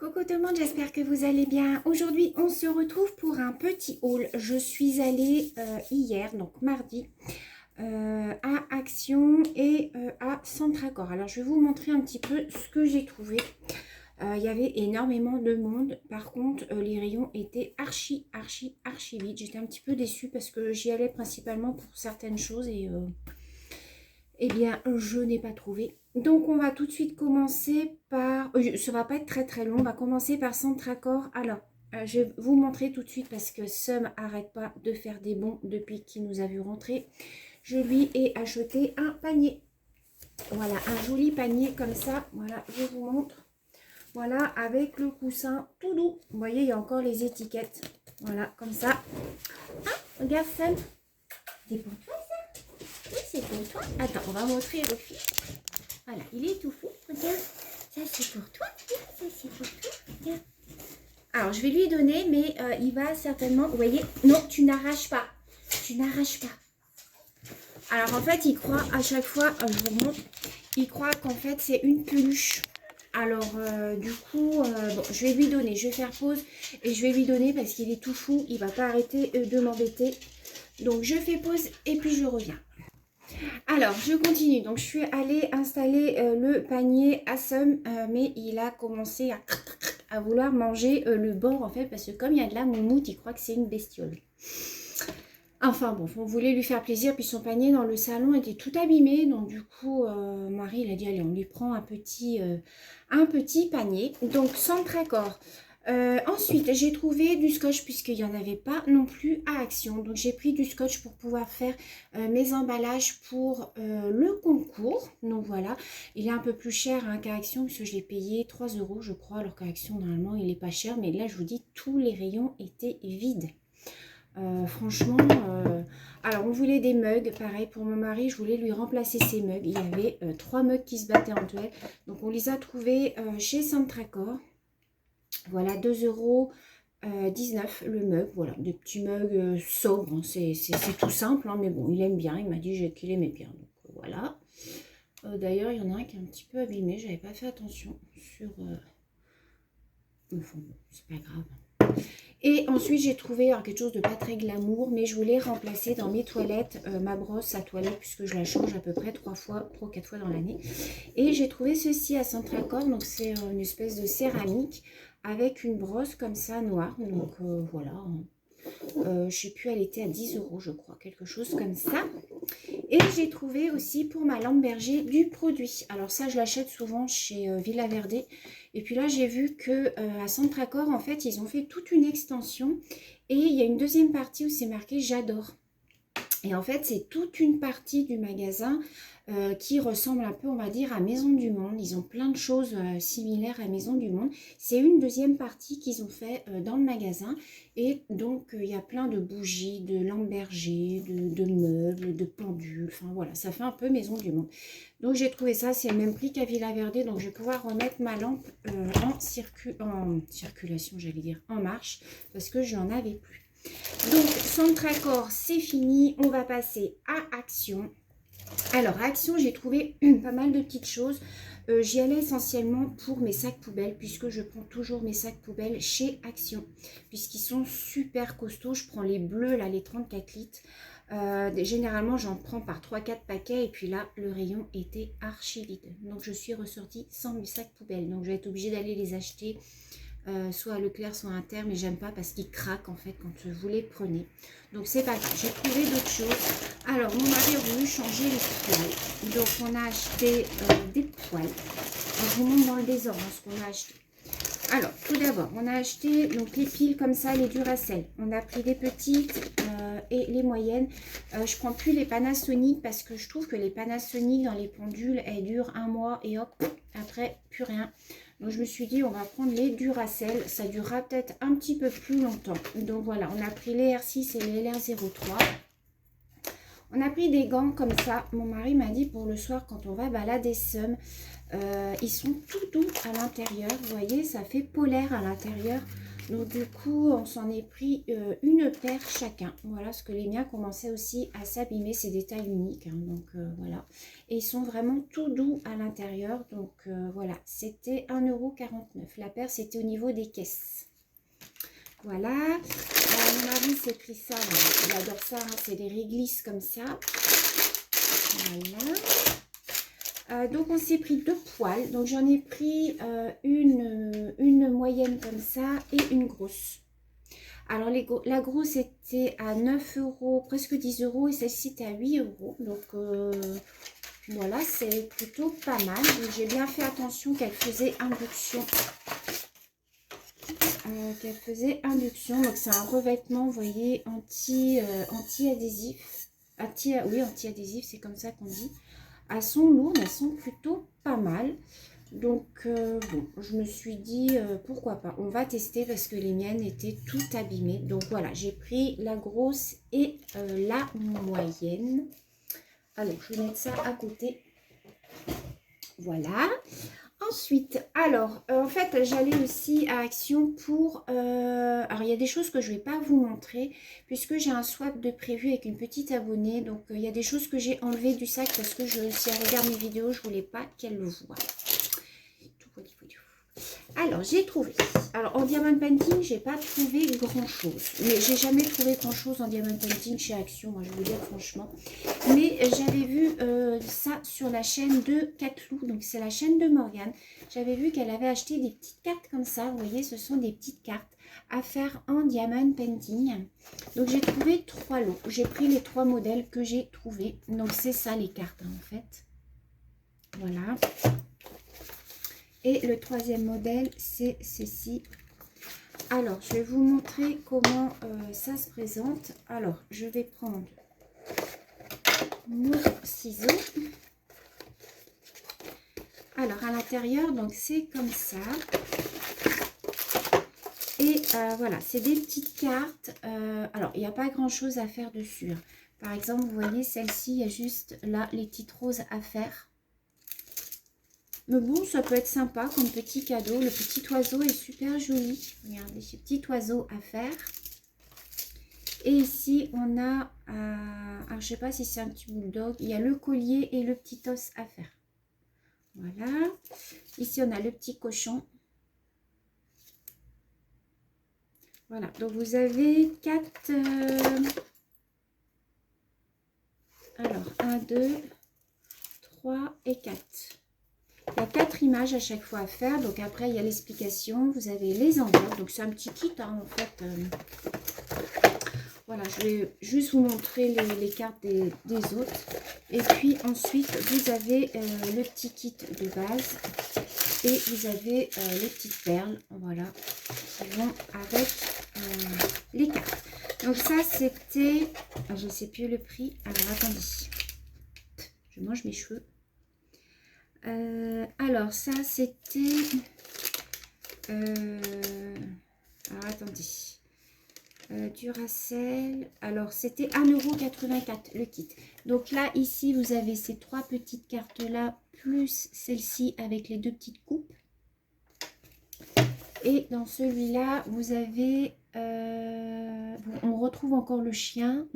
Coucou tout le monde, j'espère que vous allez bien. Aujourd'hui, on se retrouve pour un petit haul. Je suis allée hier, donc mardi, à Action et à Centracor. Alors, je vais vous montrer un petit peu ce que j'ai trouvé. Il y avait énormément de monde. Par contre, les rayons étaient archi vides. J'étais un petit peu déçue parce que j'y allais principalement pour certaines choses et eh bien, je n'ai pas trouvé. Donc, on va tout de suite commencer par... ça va pas être très long. On va commencer par Centracor. Alors, je vais vous montrer tout de suite parce que Sum n'arrête pas de faire des bons depuis qu'il nous a vu rentrer. Je lui ai acheté un panier. Voilà, un joli panier comme ça. Voilà, je vous montre. Voilà, avec le coussin tout doux. Vous voyez, il y a encore les étiquettes. Voilà, comme ça. Ah, regarde Sum. C'est pour toi ça? Oui, c'est pour toi. Attends, on va montrer au fil. Voilà, il est tout fou. Regarde, ça c'est pour toi. Ça c'est pour toi. Regarde. Alors, je vais lui donner, mais il va certainement... Vous voyez, non, tu n'arraches pas. Tu n'arraches pas. Alors, en fait, il croit à chaque fois... je vous montre. Il croit qu'en fait, c'est une peluche. Alors, du coup, bon, je vais lui donner. Je vais faire pause et je vais lui donner parce qu'il est tout fou. Il ne va pas arrêter de m'embêter. Donc, je fais pause et puis je reviens. Alors, je continue. Donc, je suis allée installer le panier à Sum, mais il a commencé à vouloir manger le bord, en fait, parce que comme il y a de la moumoute, il croit que c'est une bestiole. Enfin, bon, on voulait lui faire plaisir, puis son panier dans le salon était tout abîmé. Donc, du coup, Marie, il a dit, allez, on lui prend un petit panier. Donc, Centracor. Ensuite, j'ai trouvé du scotch puisqu'il n'y en avait pas non plus à Action. Donc, j'ai pris du scotch pour pouvoir faire mes emballages pour le concours. Donc, voilà. Il est un peu plus cher hein, qu'à Action puisque je l'ai payé 3 € je crois. Alors qu'à Action, normalement, il n'est pas cher. Mais là, je vous dis, tous les rayons étaient vides. Franchement, alors on voulait des mugs, pareil pour mon mari, je voulais lui remplacer ses mugs. Il y avait 3 mugs qui se battaient en duel. Donc, on les a trouvés chez Centracor. Voilà, 2,19 € le mug. Voilà, des petits mugs sobres. Hein. C'est tout simple, hein, mais bon, il aime bien. Il m'a dit qu'il aimait bien. Donc voilà. D'ailleurs, il y en a un qui est un petit peu abîmé. J'avais pas fait attention sur... Enfin, bon, c'est pas grave. Et ensuite, j'ai trouvé quelque chose de pas très glamour, mais je voulais remplacer dans mes toilettes ma brosse à toilette, puisque je la change à peu près 3 ou 4 fois dans l'année. Et j'ai trouvé ceci à Centracor, donc c'est une espèce de céramique avec une brosse comme ça noire. Donc voilà, je sais plus, elle était à 10 € je crois, quelque chose comme ça. Et j'ai trouvé aussi pour ma lampe berger du produit. Alors ça, je l'achète souvent chez Villa Verde. Et puis là, j'ai vu que à Centracor, en fait, ils ont fait toute une extension. Et il y a une deuxième partie où c'est marqué « J'adore ». Et en fait, c'est toute une partie du magasin qui ressemble un peu, on va dire, à Maison du Monde. Ils ont plein de choses similaires à Maison du Monde. C'est une deuxième partie qu'ils ont fait dans le magasin. Et donc, il y a plein de bougies, de lampes berger, de meubles, de pendules. Enfin, voilà, ça fait un peu Maison du Monde. Donc, j'ai trouvé ça, c'est le même prix qu'à Villa Verde. Donc, je vais pouvoir remettre ma lampe en circulation, j'allais dire, en marche, parce que je n'en avais plus. Donc, Centracor, c'est fini. On va passer à Action. Alors, à Action, j'ai trouvé pas mal de petites choses. J'y allais essentiellement pour mes sacs poubelles, puisque je prends toujours mes sacs poubelles chez Action, puisqu'ils sont super costauds. Je prends les bleus, là, les 34 litres. Généralement, j'en prends par 3-4 paquets, et puis là, le rayon était archi vide. Donc, je suis ressortie sans mes sacs poubelles. Donc, je vais être obligée d'aller les acheter. Soit à Leclerc, soit à Inter, mais j'aime pas parce qu'ils craquent en fait quand vous les prenez. Donc c'est pas grave, j'ai trouvé d'autres choses. Alors mon mari a voulu changer les poils, donc on a acheté des poils. Je vous montre dans le désordre ce qu'on a acheté. Alors tout d'abord, on a acheté donc les piles comme ça, les Duracell. On a pris des petites et les moyennes. Je prends plus les Panasonic parce que je trouve que les Panasonic dans les pendules, elles durent 1 mois et hop, après plus rien. Donc, je me suis dit, on va prendre les Duracell. Ça durera peut-être un petit peu plus longtemps. Donc, voilà, on a pris les R6 et les LR03. On a pris des gants comme ça. Mon mari m'a dit pour le soir, quand on va balader Sum, ils sont tout doux à l'intérieur. Vous voyez, ça fait polaire à l'intérieur. Donc du coup, on s'en est pris une paire chacun. Voilà, parce que les miens commençaient aussi à s'abîmer. C'est des tailles uniques, hein, donc voilà. Et ils sont vraiment tout doux à l'intérieur. Donc voilà, c'était 1,49 €. La paire, c'était au niveau des caisses. Voilà. Mon mari s'est pris ça. Il adore ça, hein, c'est des réglisses comme ça. Voilà. Donc on s'est pris 2 poils, donc j'en ai pris une moyenne comme ça et une grosse. Alors la grosse était à 9 €, presque 10 € et celle-ci était à 8 €. Donc voilà, c'est plutôt pas mal. J'ai bien fait attention qu'elle faisait induction. Donc c'est un revêtement, vous voyez, anti-adhésif. Oui, anti-adhésif, c'est comme ça qu'on dit. Elles sont lourdes, elles sont plutôt pas mal. Donc, bon, je me suis dit, pourquoi pas. On va tester parce que les miennes étaient toutes abîmées. Donc, voilà, j'ai pris la grosse et la moyenne. Alors, je vais mettre ça à côté. Voilà. Ensuite, alors, en fait, j'allais aussi à Action pour... alors, il y a des choses que je ne vais pas vous montrer, puisque j'ai un swap de prévu avec une petite abonnée. Donc, il y a des choses que j'ai enlevées du sac, parce que si elle regarde mes vidéos, je ne voulais pas qu'elle le voie. Alors, j'ai trouvé. Alors, en diamond painting, j'ai pas trouvé grand-chose. Mais j'ai jamais trouvé grand-chose en diamond painting chez Action, moi, je vais vous dire franchement. Mais j'avais vu ça sur la chaîne de Catlou. Donc, c'est la chaîne de Morgane. J'avais vu qu'elle avait acheté des petites cartes comme ça. Vous voyez, ce sont des petites cartes à faire en diamond painting. Donc, j'ai trouvé 3 lots. J'ai pris les 3 modèles que j'ai trouvés. Donc, c'est ça les cartes, hein, en fait. Voilà. Et le 3e modèle, c'est ceci. Alors, je vais vous montrer comment ça se présente. Alors, je vais prendre mon ciseau. Alors, à l'intérieur, donc c'est comme ça. Et voilà, c'est des petites cartes. Alors, il n'y a pas grand-chose à faire dessus, hein. Par exemple, vous voyez, celle-ci, il y a juste là les petites roses à faire. Mais bon, ça peut être sympa comme petit cadeau. Le petit oiseau est super joli. Regardez, ce petit oiseau à faire. Et ici, on a... alors, je ne sais pas si c'est un petit bulldog. Il y a le collier et le petit os à faire. Voilà. Ici, on a le petit cochon. Voilà. Donc, vous avez 4... Alors, 1, 2, 3 et 4. Il y a 4 images à chaque fois à faire. Donc après, il y a l'explication. Vous avez les enveloppes. Donc c'est un petit kit, hein, en fait. Voilà, je vais juste vous montrer les cartes des autres. Et puis ensuite, vous avez le petit kit de base. Et vous avez les petites perles. Voilà, qui vont avec les cartes. Donc ça, c'était... Je ne sais plus le prix. Alors, attendez. Je mange mes cheveux. Alors ça c'était alors attendez, Duracell, alors c'était 1,84 € le kit. Donc là ici vous avez ces 3 petites cartes là plus celle-ci avec les 2 petites coupes. Et dans celui-là vous avez on retrouve encore le chien,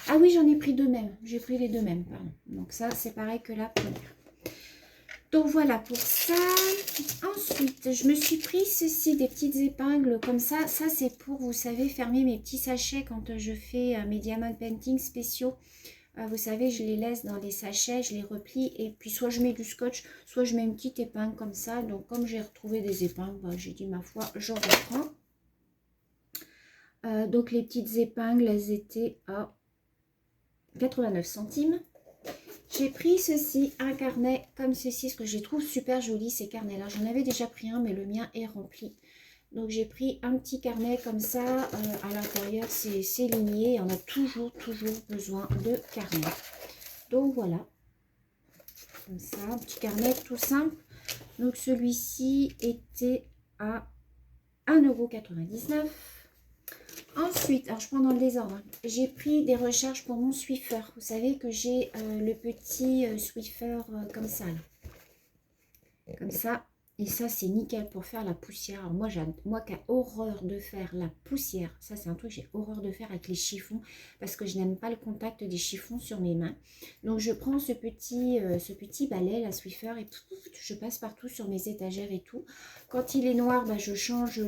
ah oui, j'en ai pris 2 mêmes, j'ai pris les 2 mêmes, pardon. Donc ça c'est pareil que la première. Donc voilà pour ça. Ensuite, je me suis pris ceci, des petites épingles comme ça. Ça, c'est pour, vous savez, fermer mes petits sachets quand je fais mes diamond painting spéciaux. Vous savez, je les laisse dans des sachets, je les replie et puis soit je mets du scotch, soit je mets une petite épingle comme ça. Donc, comme j'ai retrouvé des épingles, bah, j'ai dit ma foi, j'en reprends. Donc, les petites épingles, elles étaient à 89 centimes. J'ai pris ceci, un carnet comme ceci, ce que je trouve super joli ces carnets-là. J'en avais déjà pris un, mais le mien est rempli. Donc j'ai pris un petit carnet comme ça. À l'intérieur, c'est ligné. On a toujours besoin de carnet. Donc voilà. Comme ça, un petit carnet tout simple. Donc celui-ci était à 1,99 €. Ensuite, alors je prends dans le désordre, hein. J'ai pris des recharges pour mon Swiffer. Vous savez que j'ai le petit Swiffer comme ça. Là. Comme ça. Et ça, c'est nickel pour faire la poussière. Alors moi qui ai horreur de faire la poussière, ça c'est un truc que j'ai horreur de faire avec les chiffons parce que je n'aime pas le contact des chiffons sur mes mains. Donc je prends ce petit balai, la Swiffer, et tout, je passe partout sur mes étagères et tout. Quand il est noir, bah, je change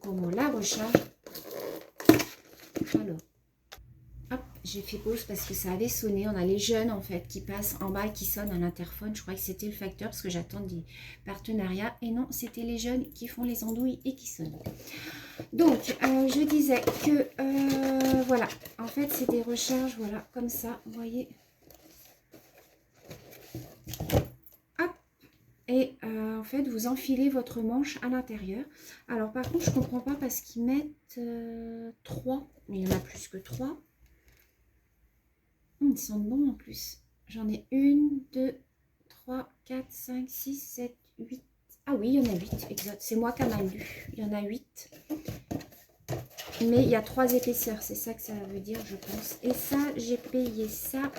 comment, la recharge. Alors, hop, j'ai fait pause parce que ça avait sonné. On a les jeunes en fait qui passent en bas et qui sonnent à l'interphone. Je croyais que c'était le facteur parce que j'attends des partenariats. Et non, c'était les jeunes qui font les andouilles et qui sonnent. Donc, je disais que voilà, en fait c'est des recharges, voilà, comme ça, vous voyez. Hop, et en fait vous enfilez votre manche à l'intérieur. Alors par contre je comprends pas parce qu'ils mettent 3, mais il y en a plus que 3. Ils sont bons en plus. J'en ai 1, 2, 3, 4, 5, 6, 7, 8. Ah oui, il y en a 8, exact. C'est moi qui en ai lu. Il y en a 8. Mais il y a 3 épaisseurs, c'est ça que ça veut dire, je pense. Et ça, j'ai payé ça.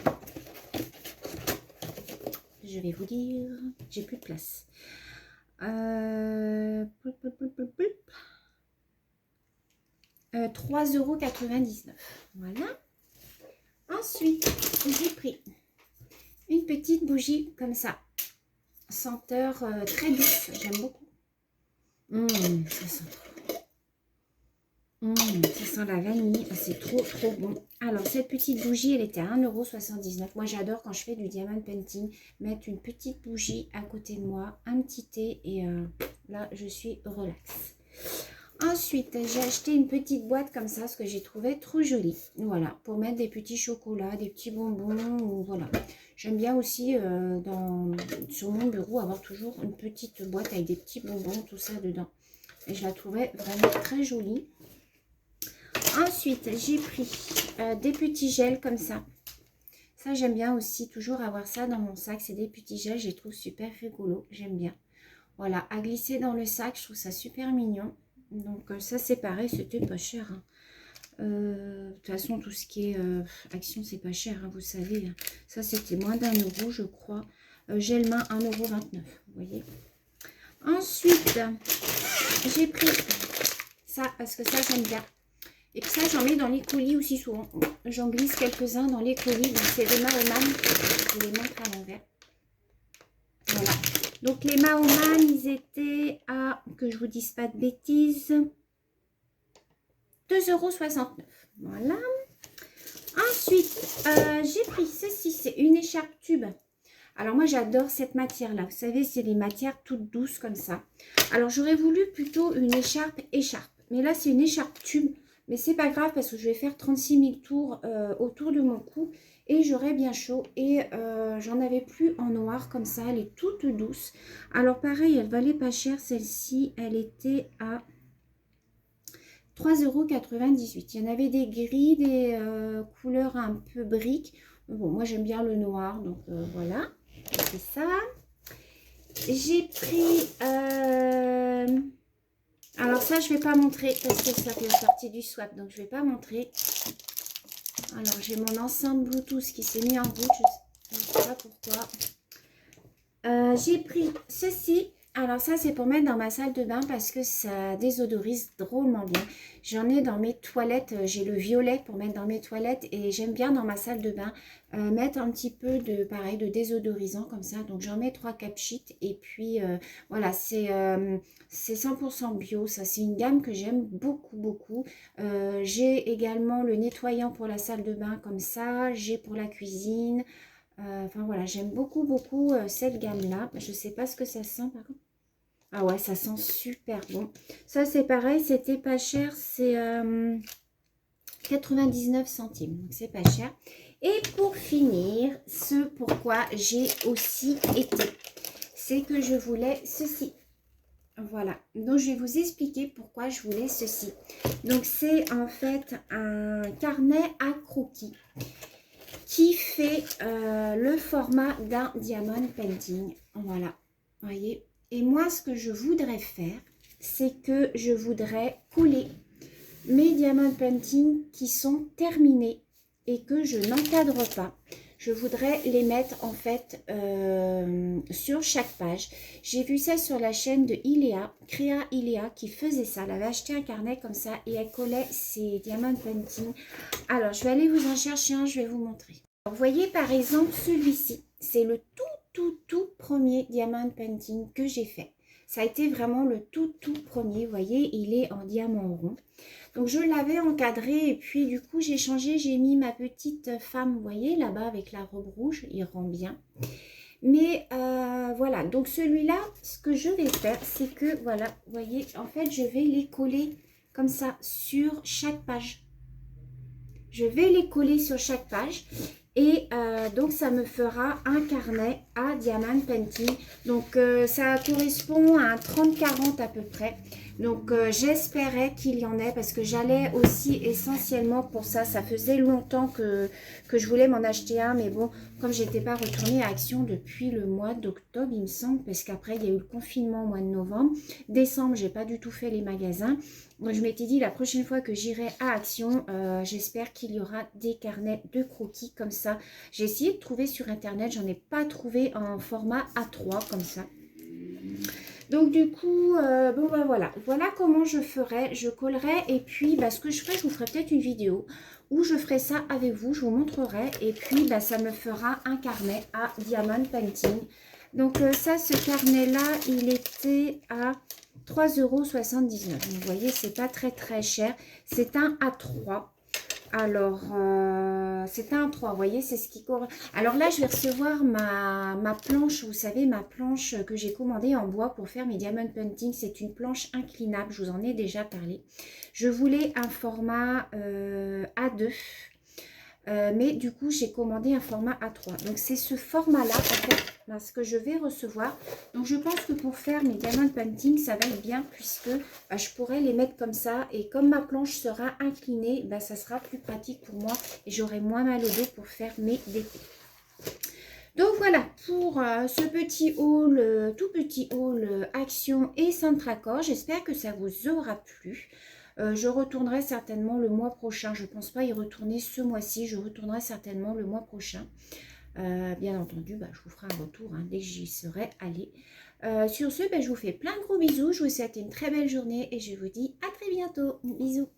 Je vais vous dire, j'ai plus de place. 3,99 €. Voilà. Ensuite, j'ai pris une petite bougie comme ça. Senteur très douce, j'aime beaucoup. Ça sent ça sent la vanille, c'est trop bon. Alors cette petite bougie, elle était à 1,79 €. Moi j'adore quand je fais du diamond painting, mettre une petite bougie à côté de moi, un petit thé et là je suis relax. Ensuite j'ai acheté une petite boîte comme ça, ce que j'ai trouvé trop joli. Voilà, pour mettre des petits chocolats, des petits bonbons, ou voilà. J'aime bien aussi sur mon bureau avoir toujours une petite boîte avec des petits bonbons, tout ça dedans. Et je la trouvais vraiment très jolie. Ensuite, j'ai pris des petits gels comme ça. Ça, j'aime bien aussi toujours avoir ça dans mon sac. C'est des petits gels, je les trouve super rigolo. J'aime bien. Voilà, à glisser dans le sac, je trouve ça super mignon. Donc ça, c'est pareil, c'était pas cher. Hein. De toute façon, tout ce qui est Action, c'est pas cher, hein, vous savez. Hein. Ça, c'était moins d'1 €, je crois. Gel main, 1,29 €, vous voyez. Ensuite, j'ai pris ça, parce que ça, j'aime bien. Et puis ça, j'en mets dans les colis aussi souvent. J'en glisse quelques-uns dans les colis. Donc, c'est des Mahoman. Je les montre à l'envers. Voilà. Donc, les Mahoman, ils étaient à, que je vous dise pas de bêtises, 2,69 €. Voilà. Ensuite, j'ai pris ceci. C'est une écharpe tube. Alors, moi, j'adore cette matière-là. Vous savez, c'est des matières toutes douces comme ça. Alors, j'aurais voulu plutôt une écharpe. Mais là, c'est une écharpe tube. Mais c'est pas grave parce que je vais faire 36 000 tours autour de mon cou et j'aurai bien chaud. Et j'en avais plus en noir comme ça. Elle est toute douce. Alors pareil, elle valait pas cher celle-ci. Elle était à 3,98 €. Il y en avait des gris, des couleurs un peu briques. Bon, moi j'aime bien le noir. Donc voilà, c'est ça. J'ai pris... alors ça, je ne vais pas montrer parce que ça fait partie du swap. Donc, je ne vais pas montrer. Alors, j'ai mon enceinte Bluetooth qui s'est mis en route. Je ne sais pas pourquoi. J'ai pris ceci. Alors ça, c'est pour mettre dans ma salle de bain parce que ça désodorise drôlement bien. J'en ai dans mes toilettes. J'ai le violet pour mettre dans mes toilettes. Et j'aime bien dans ma salle de bain mettre un petit peu de, pareil, de désodorisant comme ça. Donc, j'en mets 3 cap sheets. Et puis, voilà, c'est 100% bio. Ça, c'est une gamme que j'aime beaucoup. J'ai également le nettoyant pour la salle de bain comme ça. J'ai pour la cuisine. Enfin, voilà, j'aime beaucoup cette gamme-là. Je ne sais pas ce que ça sent, par contre. Ah ouais, ça sent super bon. Ça, c'est pareil, c'était pas cher. C'est 99 centimes. Donc, c'est pas cher. Et pour finir, ce pourquoi j'ai aussi été, c'est que je voulais ceci. Voilà. Donc, je vais vous expliquer pourquoi je voulais ceci. Donc, c'est en fait un carnet à croquis qui fait le format d'un diamond painting. Voilà. Vous voyez. Et moi, ce que je voudrais faire, c'est que je voudrais coller mes diamond painting qui sont terminés et que je n'encadre pas. je voudrais les mettre en fait sur chaque page. J'ai vu ça sur la chaîne de Iléa, Créa Iléa, qui faisait ça. Elle avait acheté un carnet comme ça et elle collait ses diamant painting. Alors, je vais aller vous en chercher un, je vais vous montrer. Alors, vous voyez par exemple celui-ci, c'est le tout premier diamant painting que j'ai fait. Ça a été vraiment le tout premier, vous voyez, il est en diamant rond. Donc je l'avais encadré et puis du coup j'ai changé, j'ai mis ma petite femme, vous voyez, là-bas avec la robe rouge, il rend bien. Mais voilà, donc celui-là, ce que je vais faire, c'est que, voilà, vous voyez, en fait, je vais les coller comme ça sur chaque page. Je vais les coller sur chaque page. Et donc, ça me fera un carnet à diamant painting. Donc, ça correspond à un 30-40 à peu près. Donc, j'espérais qu'il y en ait parce que j'allais aussi essentiellement pour ça. Ça faisait longtemps que je voulais m'en acheter un. Mais bon, comme je n'étais pas retournée à Action depuis le mois d'octobre, il me semble. Parce qu'après, il y a eu le confinement au mois de novembre. Décembre, j'ai pas du tout fait les magasins. Donc, je m'étais dit la prochaine fois que j'irai à Action, j'espère qu'il y aura des carnets de croquis comme ça. J'ai essayé de trouver sur internet, j'en ai pas trouvé en format A3 comme ça. Donc du coup, bon ben voilà comment je ferai, je collerai et puis ce que je ferai, je vous ferai peut-être une vidéo où je ferai ça avec vous, je vous montrerai et puis ça me fera un carnet à diamant painting. Donc ça, ce carnet-là, il était à 3,79 €. Vous voyez, c'est pas très cher, c'est un A3. Alors, c'est un 3, vous voyez, c'est ce qui correspond. Alors là, je vais recevoir ma planche, vous savez, ma planche que j'ai commandée en bois pour faire mes diamond painting. C'est une planche inclinable, je vous en ai déjà parlé. Je voulais un format A2, mais du coup, j'ai commandé un format A3. Donc, c'est ce format-là, en fait, ce que je vais recevoir. Donc, je pense que pour faire mes diamond painting, ça va être bien puisque je pourrais les mettre comme ça. Et comme ma planche sera inclinée, ça sera plus pratique pour moi et j'aurai moins mal au dos pour faire mes décos. Donc voilà pour ce petit haul, tout petit haul Action et Centracor. J'espère que ça vous aura plu. Je retournerai certainement le mois prochain. Je ne pense pas y retourner ce mois-ci. Je retournerai certainement le mois prochain. Bien entendu, je vous ferai un retour dès que j'y serai allée. Sur ce, je vous fais plein de gros bisous. Je vous souhaite une très belle journée et je vous dis à très bientôt. Bisous.